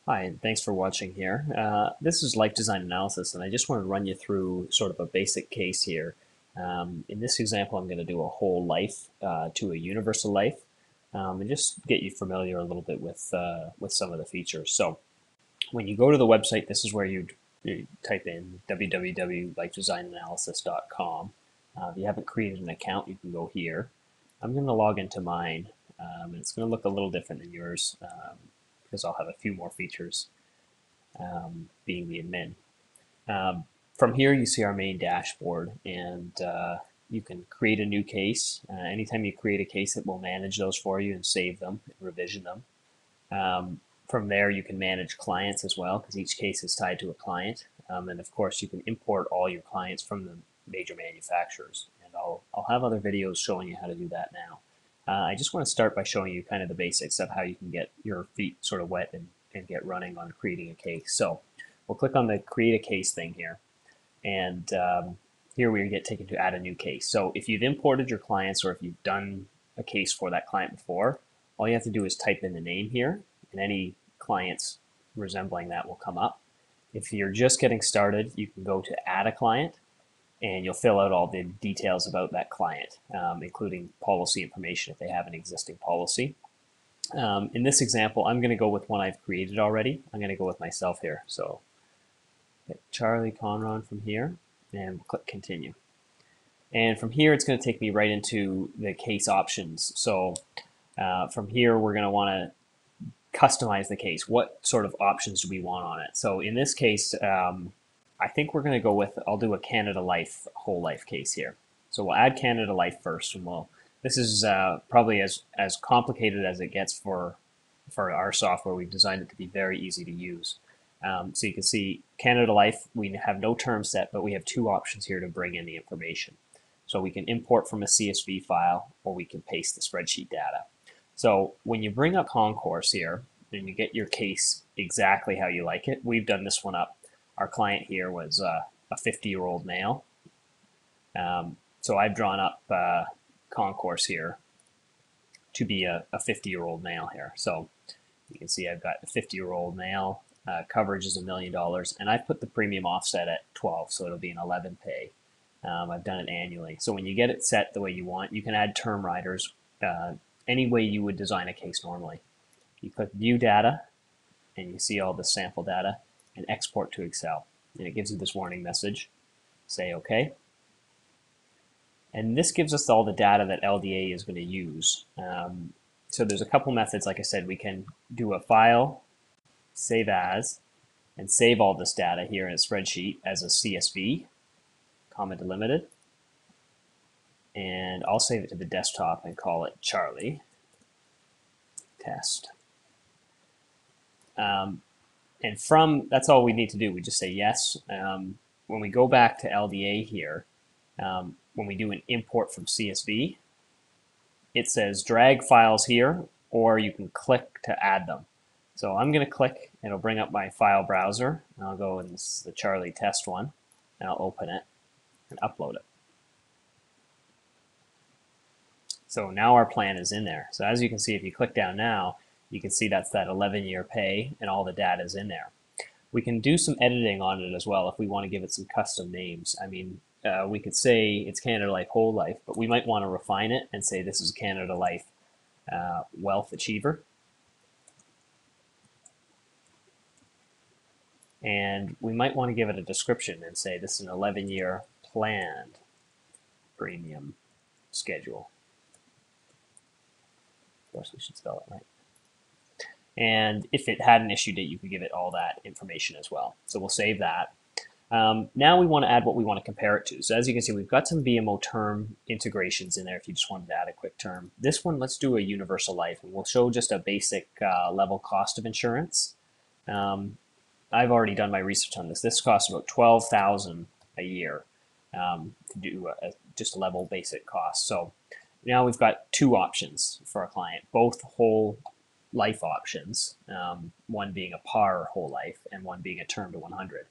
Hi, and thanks for watching here. This is life design analysis, and I just want to run you through sort of a basic case here. In this example, I'm going to do a whole life to a universal life, and just get you familiar a little bit with some of the features. So when you go to the website, this is where you type in www.lifedesignanalysis.com. If you haven't created an account, you can go here. I'm going to log into mine, and it's going to look a little different than yours because I'll have a few more features being the admin. From here, you see our main dashboard, and you can create a new case. Anytime you create a case, it will manage those for you and save them and revision them. From there, you can manage clients as well, because each case is tied to a client. And of course, you can import all your clients from the major manufacturers. And I'll have other videos showing you how to do that now. I just want to start by showing you kind of the basics of how you can get your feet sort of wet and get running on creating a case. So we'll click on the create a case thing here. And here we get taken to add a new case. So if you've imported your clients or if you've done a case for that client before, all you have to do is type in the name here, and any clients resembling that will come up. If you're just getting started, you can go to add a client, and you'll fill out all the details about that client, including policy information if they have an existing policy. In this example, I'm going to go with one I've created already. I'm going to go with myself here. So hit Charlie Conron from here, and we'll click continue. And from here, it's going to take me right into the case options. So from here, we're going to want to customize the case. What sort of options do we want on it? So in this case, I think we're going to go with, I'll do a Canada Life whole life case here. So we'll add Canada Life first, and this is probably as complicated as it gets for our software. We've designed it to be very easy to use. So you can see Canada Life, we have no term set, but we have two options here to bring in the information. So we can import from a CSV file, or we can paste the spreadsheet data. So when you bring up Concourse here, and you get your case exactly how you like it, we've done this one up. Our client here was a 50-year-old male. So I've drawn up Concourse here to be a 50-year-old male here. So you can see I've got a 50-year-old male. Coverage is $1 million, and I've put the premium offset at 12, so it'll be an 11 pay. I've done it annually. So when you get it set the way you want, you can add term riders any way you would design a case normally. You click View Data, and you see all the sample data, and Export to Excel. And it gives you this warning message. Say OK. And this gives us all the data that LDA is going to use. So there's a couple methods. Like I said, we can do a file, save as, and save all this data here in a spreadsheet as a CSV, comma delimited. And I'll save it to the desktop and call it Charlie test. And that's all we need to do. We just say yes. When we go back to LDA here, when we do an import from CSV, it says drag files here, or you can click to add them. So I'm going to click, and it'll bring up my file browser, and I'll go in the Charlie test one, and I'll open it and upload it. So now our plan is in there. So as you can see, if you click down now, you can see that's that 11-year pay, and all the data is in there. We can do some editing on it as well if we want to give it some custom names. I mean, we could say it's Canada Life Whole Life, but we might want to refine it and say this is Canada Life Wealth Achiever. And we might want to give it a description and say this is an 11-year planned premium schedule. Of course, we should spell it right. And if it had an issue date, you could give it all that information as well. So we'll save that. Now we want to add what we want to compare it to. So as you can see, we've got some BMO term integrations in there if you just wanted to add a quick term. This one, let's do a universal life, and we'll show just a basic level cost of insurance. I've already done my research on this. This costs about $12,000 a year to do just a level basic cost. So now we've got two options for our client, both whole life options, one being a par whole life and one being a term to 100.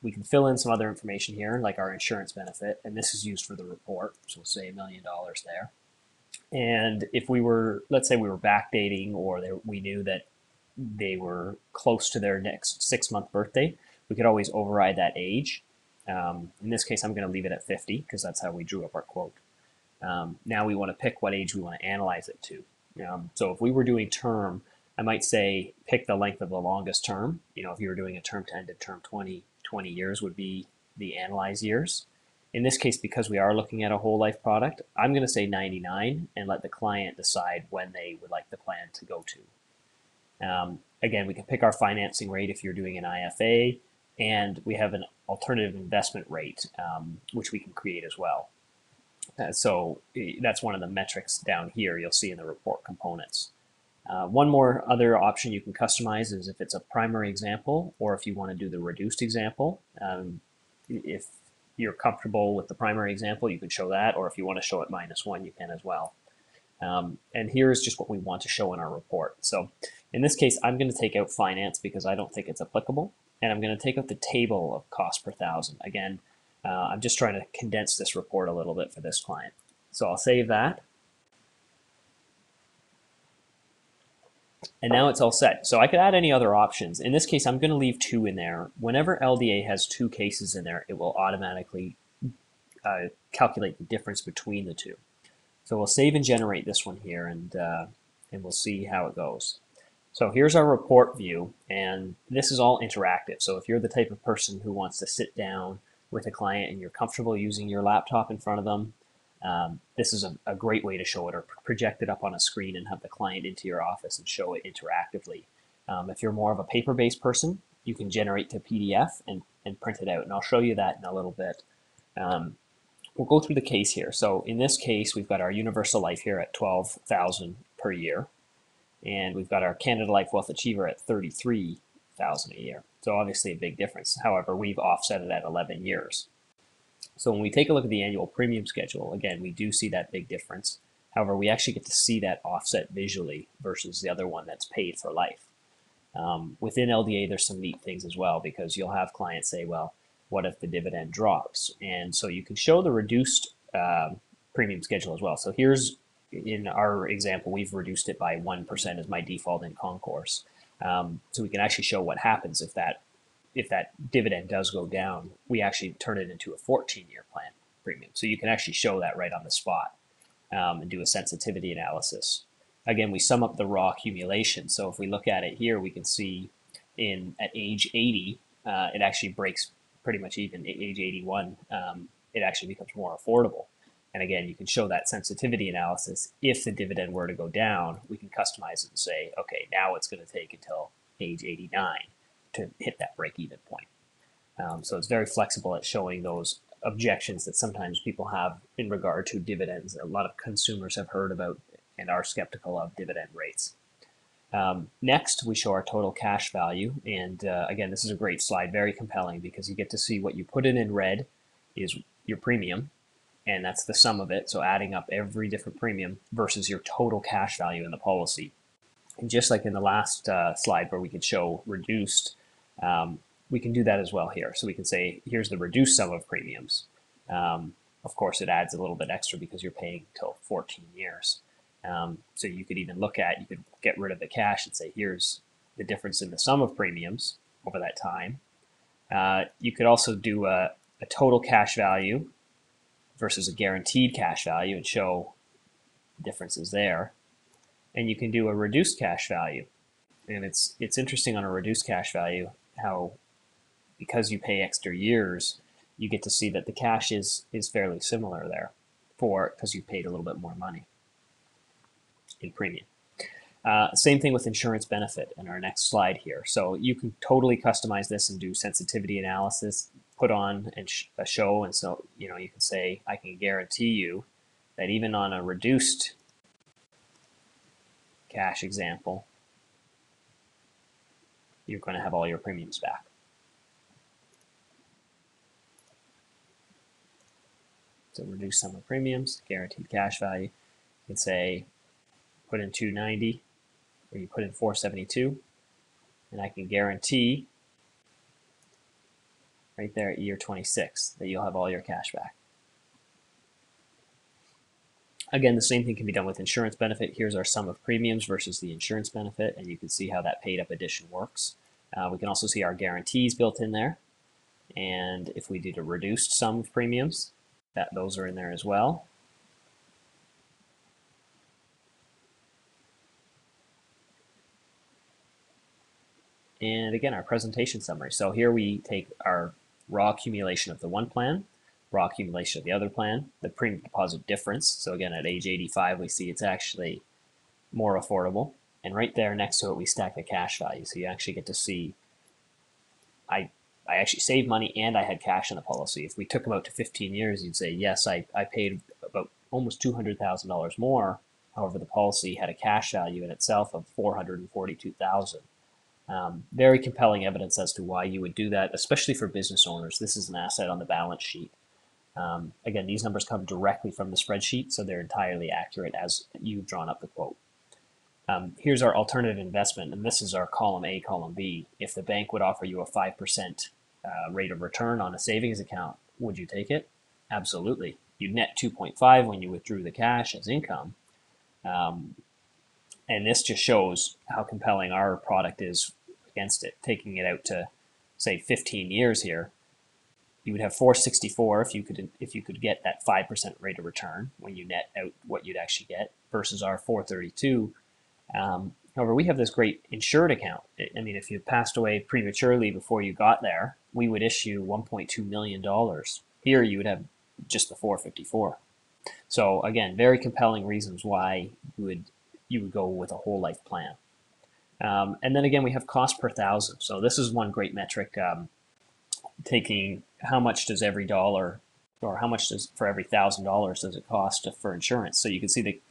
We can fill in some other information here, like our insurance benefit, and this is used for the report, so we'll say $1 million there. And if we were, let's say we were backdating, or we knew that they were close to their next 6-month birthday, we could always override that age. In this case, I'm going to leave it at 50 because that's how we drew up our quote. Now we want to pick what age we want to analyze it to. So if we were doing term, I might say pick the length of the longest term. If you were doing a term 10 to term 20 years would be the analyzed years. In this case, because we are looking at a whole life product, I'm going to say 99 and let the client decide when they would like the plan to go to. Again, we can pick our financing rate if you're doing an IFA, and we have an alternative investment rate, which we can create as well. So that's one of the metrics down here you'll see in the report components. One more other option you can customize is if it's a primary example or if you want to do the reduced example. If you're comfortable with the primary example, you can show that, or if you want to show it -1, you can as well. And here's just what we want to show in our report. So in this case, I'm going to take out finance because I don't think it's applicable, and I'm going to take out the table of cost per thousand. Again, I'm just trying to condense this report a little bit for this client. So I'll save that. And now it's all set. So I could add any other options. In this case, I'm going to leave 2 in there. Whenever LDA has 2 cases in there, it will automatically calculate the difference between the 2. So we'll save and generate this one here, and we'll see how it goes. So here's our report view, and this is all interactive. So if you're the type of person who wants to sit down with a client and you're comfortable using your laptop in front of them, this is a great way to show it, or project it up on a screen and have the client into your office and show it interactively. If you're more of a paper-based person, you can generate to PDF and print it out, and I'll show you that in a little bit. We'll go through the case here. So in this case, we've got our Universal Life here at $12,000 per year, and we've got our Canada Life Wealth Achiever at $33,000 a year. So obviously a big difference. However, we've offset it at 11 years. So when we take a look at the annual premium schedule, again, we do see that big difference. However, we actually get to see that offset visually versus the other one that's paid for life. Within LDA, there's some neat things as well, because you'll have clients say, well, what if the dividend drops? And so you can show the reduced premium schedule as well. So here's, in our example, we've reduced it by 1% as my default in concourse. So we can actually show what happens if that dividend does go down. We actually turn it into a 14-year plan premium. So you can actually show that right on the spot and do a sensitivity analysis. Again, we sum up the raw accumulation. So if we look at it here, we can see at age 80, it actually breaks pretty much even. At age 81, it actually becomes more affordable. And again, you can show that sensitivity analysis. If the dividend were to go down, we can customize it and say, okay, now it's going to take until age 89 to hit that break-even point. So it's very flexible at showing those objections that sometimes people have in regard to dividends. A lot of consumers have heard about and are skeptical of dividend rates. Next, we show our total cash value. And again, this is a great slide, very compelling, because you get to see what you put in red is your premium, and that's the sum of it. So adding up every different premium versus your total cash value in the policy. And just like in the last slide where we could show reduced, we can do that as well here. So we can say, here's the reduced sum of premiums. Of course, it adds a little bit extra because you're paying till 14 years. So you could even you could get rid of the cash and say, here's the difference in the sum of premiums over that time. You could also do a total cash value versus a guaranteed cash value and show differences there. And you can do a reduced cash value. And it's interesting on a reduced cash value how, because you pay extra years, you get to see that the cash is fairly similar there because you paid a little bit more money in premium. Same thing with insurance benefit in our next slide here. So you can totally customize this and do sensitivity analysis, put on a show, and so you can say, I can guarantee you that even on a reduced cash example, you're going to have all your premiums back. So reduce sum of premiums, guaranteed cash value. You can say, put in 290, or you put in 472, and I can guarantee right there at year 26 that you'll have all your cash back. Again, the same thing can be done with insurance benefit. Here's our sum of premiums versus the insurance benefit, and you can see how that paid up addition works. We can also see our guarantees built in there. And if we did a reduced sum of premiums, those are in there as well. And again, our presentation summary. So here we take our raw accumulation of the one plan, raw accumulation of the other plan, the premium deposit difference. So again, at age 85, we see it's actually more affordable. And right there next to it, we stack the cash value. So you actually get to see, I actually saved money and I had cash in the policy. If we took them out to 15 years, you'd say, yes, I paid about almost $200,000 more. However, the policy had a cash value in itself of $442,000. Very compelling evidence as to why you would do that, especially for business owners. This is an asset on the balance sheet. Again, these numbers come directly from the spreadsheet, so they're entirely accurate as you've drawn up the quote. Here's our alternative investment, and this is our column A, column B. If the bank would offer you a 5% rate of return on a savings account, would you take it? Absolutely. You'd net 2.5 when you withdrew the cash as income. And this just shows how compelling our product is against it. Taking it out to, say, 15 years here, you would have 464 if you could get that 5% rate of return when you net out what you'd actually get, versus our 432. However, we have this great insured account. I mean, if you passed away prematurely before you got there, we would issue $1.2 million. Here you would have just the 454. So again, very compelling reasons why you would go with a whole life plan. And then again, we have cost per thousand. So this is one great metric, taking how much does every dollar, or how much does for every $1,000 does it cost for insurance. So you can see that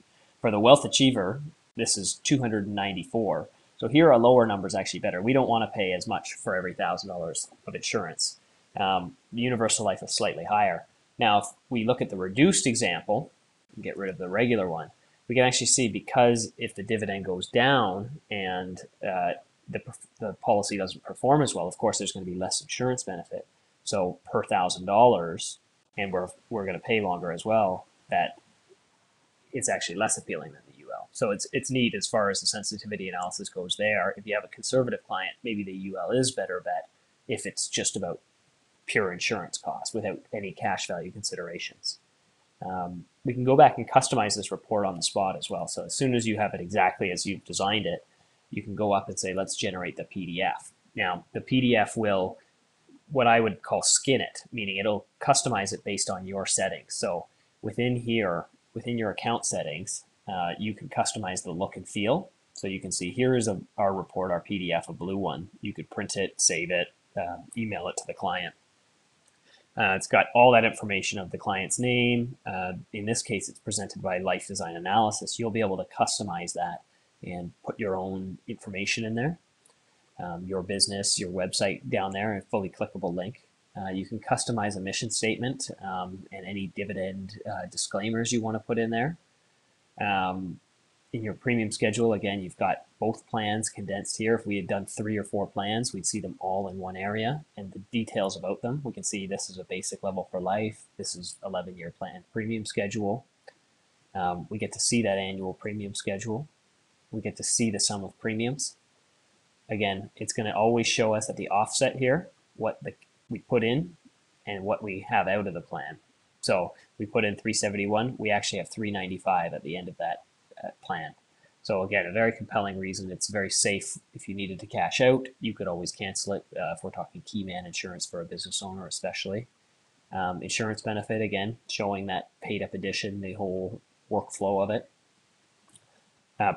for the wealth achiever, this is 294. So here our lower number is actually better. We don't want to pay as much for every $1,000 of insurance. The universal life is slightly higher. Now, if we look at the reduced example, and get rid of the regular one, we can actually see, because if the dividend goes down and the policy doesn't perform as well, of course there's going to be less insurance benefit. So per $1,000, and we're going to pay longer as well, that it's actually less appealing than the UL. So it's neat as far as the sensitivity analysis goes there. If you have a conservative client, maybe the UL is better bet if it's just about pure insurance costs without any cash value considerations. We can go back and customize this report on the spot as well. So as soon as you have it exactly as you've designed it, you can go up and say, let's generate the PDF. Now, the PDF will, what I would call, skin it, meaning it'll customize it based on your settings. So within here, within your account settings, you can customize the look and feel. So you can see here is our report, our PDF, a blue one. You could print it, save it, email it to the client. It's got all that information of the client's name. In this case, it's presented by Life Design Analysis. You'll be able to customize that and put your own information in there, your business, your website down there, a fully clickable link. You can customize a mission statement and any dividend disclaimers you want to put in there. In your premium schedule, again, you've got both plans condensed here. If we had done 3 or 4 plans, we'd see them all in one area, and the details about them. We can see this is a basic level for life. This is 11-year plan premium schedule. We get to see that annual premium schedule. We get to see the sum of premiums. Again, it's going to always show us at the offset here what we put in and what we have out of the plan. So we put in 371. We actually have 395 at the end of that plan. So again, a very compelling reason. It's very safe. If you needed to cash out, you could always cancel it. If we're talking key man insurance for a business owner especially. Insurance benefit, again, showing that paid up addition, the whole workflow of it.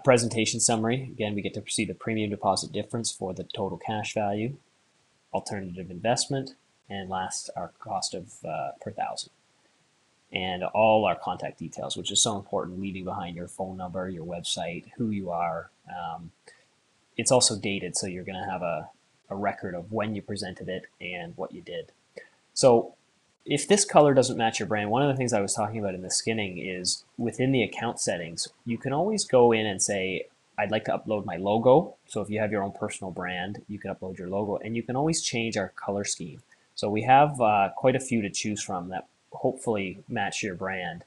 Presentation summary, again, we get to see the premium deposit difference for the total cash value, alternative investment, and last, our cost of per thousand. And all our contact details, which is so important, leaving behind your phone number, your website, who you are. It's also dated, so you're going to have a record of when you presented it and what you did. So if this color doesn't match your brand, one of the things I was talking about in the skinning is within the account settings, you can always go in and say, I'd like to upload my logo. So if you have your own personal brand, you can upload your logo, and you can always change our color scheme. So we have quite a few to choose from that hopefully match your brand.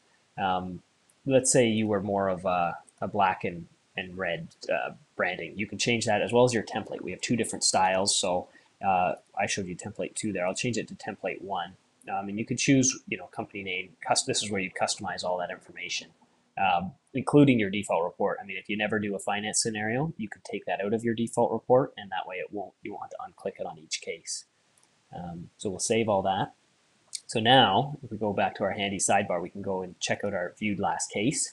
let's say you were more of a black and red branding. You can change that as well as your template. We have two different styles. So I showed you template 2 there. I'll change it to template 1. And you could choose, company name. This is where you customize all that information, including your default report. I mean, if you never do a finance scenario, you could take that out of your default report, and that way you won't have to unclick it on each case. So we'll save all that. So now, if we go back to our handy sidebar, we can go and check out our viewed last case.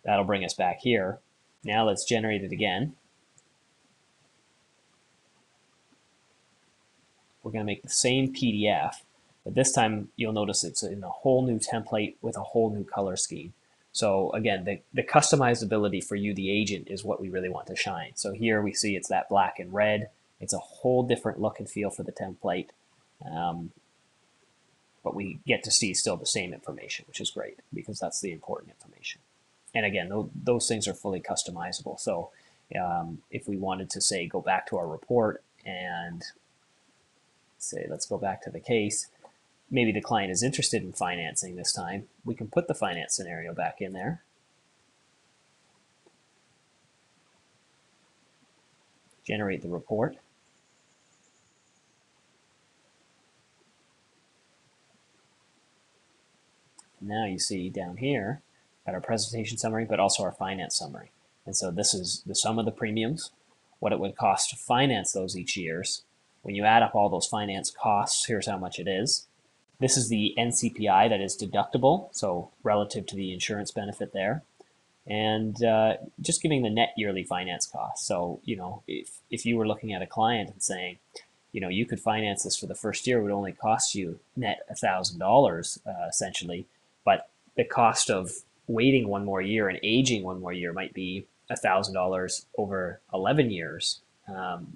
That'll bring us back here. Now let's generate it again. We're going to make the same PDF, but this time you'll notice it's in a whole new template with a whole new color scheme. So again, the customizability for you, the agent, is what we really want to shine. So here we see it's that black and red. It's a whole different look and feel for the template. But we get to see still the same information, which is great because that's the important information. And again, those things are fully customizable. So if we wanted to say, go back to our report and say, let's go back to the case, maybe the client is interested in financing this time, we can put the finance scenario back in there. Generate the report. Now you see down here, got our presentation summary, but also our finance summary. And so this is the sum of the premiums, what it would cost to finance those each year. When you add up all those finance costs, here's how much it is. This is the NCPI that is deductible, so relative to the insurance benefit there. And just giving the net yearly finance cost. So, if you were looking at a client and saying, you could finance this for the first year, it would only cost you net $1,000 essentially, but the cost of waiting one more year and aging one more year might be $1,000 over 11 years,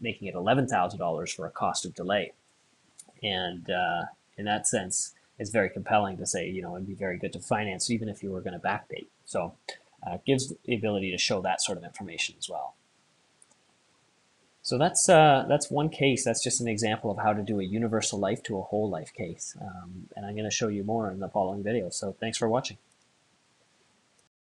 making it $11,000 for a cost of delay. And in that sense, it's very compelling to say, it'd be very good to finance even if you were going to backdate. So it gives the ability to show that sort of information as well. So that's one case. That's just an example of how to do a universal life to a whole life case. And I'm going to show you more in the following video. So thanks for watching.